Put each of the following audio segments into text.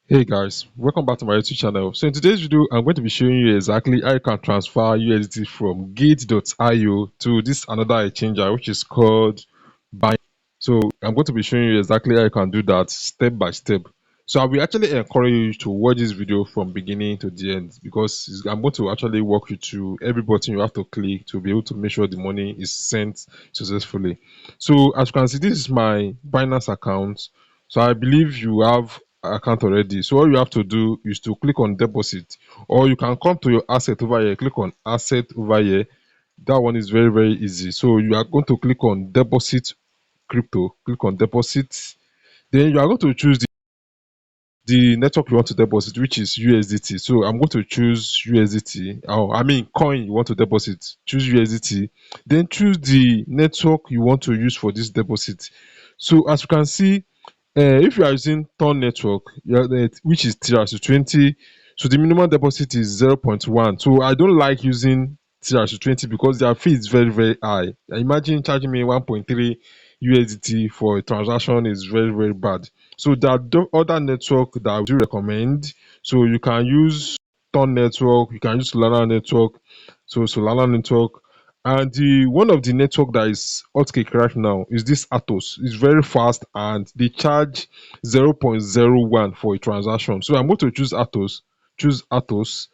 Hey guys, welcome back to my YouTube channel. So in today's video, I'm going to be showing you exactly how you can transfer USDT from gate.io to this another exchanger which is called Binance. So I'm going to be showing you exactly how you can do that step by step. So I will actually encourage you to watch this video from beginning to the end because I'm going to actually walk you through every button you have to click to be able to make sure the money is sent successfully. So as you can see, this is my Binance account. So I believe you have account already. So all you have to do is to click on deposit, or you can come to your asset over here, click on asset over here. That one is very, very easy. So you are going to click on deposit crypto, click on deposit. Then you are going to choose the network you want to deposit, which is USDT. So I'm going to choose USDT. Oh, I mean coin you want to deposit. Choose USDT. Then choose the network you want to use for this deposit. So as you can see, if you are using Ton network, which is TRC20, so the minimum deposit is 0.1. So I don't like using TRC20 because their fee is very, very high. Imagine charging me 1.3 USDT for a transaction is very, very bad. So there are other network that I do recommend. So you can use Ton network, you can use Solana network. So Solana network, and the one of the network that is hot cake right now is this Atos. It's very fast and they charge 0.01 for a transaction. So I'm going to choose Atos. Choose Atos.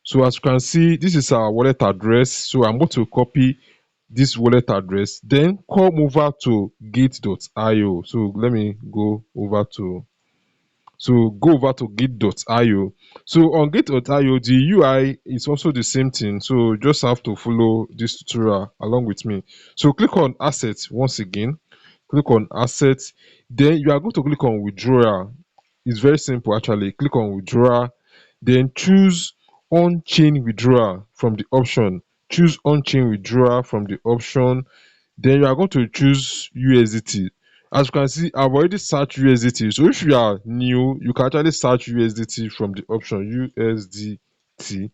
So as you can see, this is our wallet address. So I'm going to copy this wallet address, then come over to gate.io. So let me go over to gate.io. So on gate.io, the UI is also the same thing. So just have to follow this tutorial along with me. So click on assets once again. Click on assets. Then you are going to click on withdrawal. It's very simple actually. Click on withdrawal. Then choose on-chain withdrawal from the option. Choose on-chain withdrawal from the option. Then you are going to choose USDT. As you can see, I've already searched USDT. So if you are new, you can actually search USDT from the option USDT,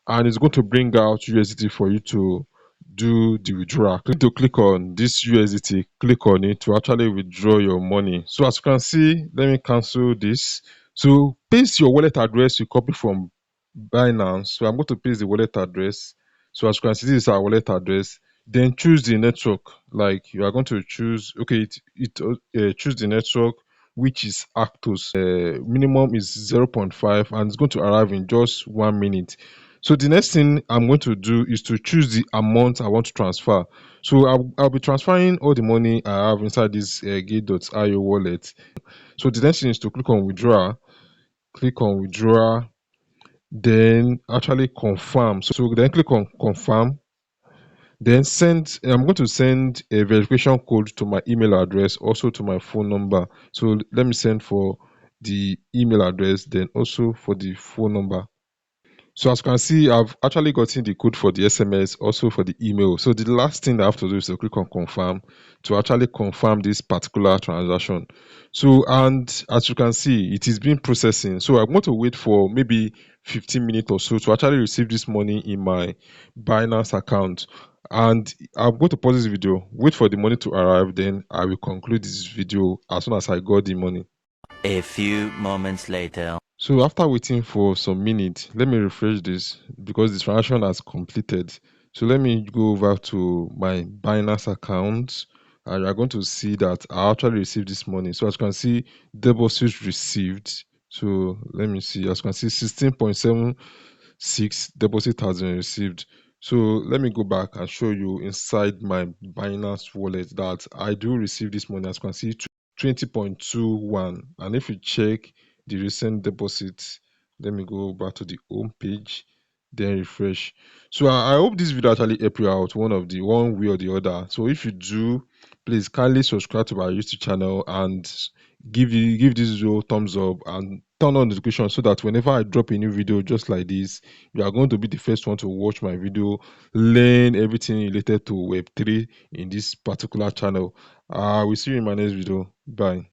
and it's going to bring out USDT for you to do the withdrawal. Click on this USDT, click on it to actually withdraw your money. So as you can see, let me cancel this. So paste your wallet address you copy from Binance. So I'm going to paste the wallet address. So as you can see, this is our wallet address. Then choose the network. Like you are going to choose, okay, choose the network which is Actos. Minimum is 0.5 and it's going to arrive in just 1 minute. So the next thing I'm going to do is to choose the amount I want to transfer. So I'll be transferring all the money I have inside this gate.io wallet. So the next thing is to click on withdraw. Click on withdraw, then actually confirm. So then click on confirm, then send. I'm going to send a verification code to my email address, also to my phone number. So let me send for the email address, then also for the phone number. So as you can see, I've actually gotten the code for the SMS, also for the email. So the last thing I have to do is to click on confirm to actually confirm this particular transaction. So, and as you can see, it is being processing. So I'm going to wait for maybe 15 minutes or so to actually receive this money in my Binance account. And I'm going to pause this video, wait for the money to arrive, then I will conclude this video as soon as I got the money. A few moments later. So after waiting for some minutes, let me refresh this because the transaction has completed. So let me go over to my Binance account, and you're going to see that I actually received this money. So as you can see, deposit received. So let me see, as you can see, 16.76 deposit has been received. So let me go back and show you inside my Binance wallet that I do receive this money. As you can see, 20.21. And if you check the recent deposits, let me go back to the home page, then refresh. So I hope this video actually help you out one way or the other. So if you do, please kindly subscribe to my YouTube channel and give this video thumbs up and turn on notification so that whenever I drop a new video just like this, you are going to be the first one to watch my video, learn everything related to Web3 in this particular channel. We see you in my next video. Bye.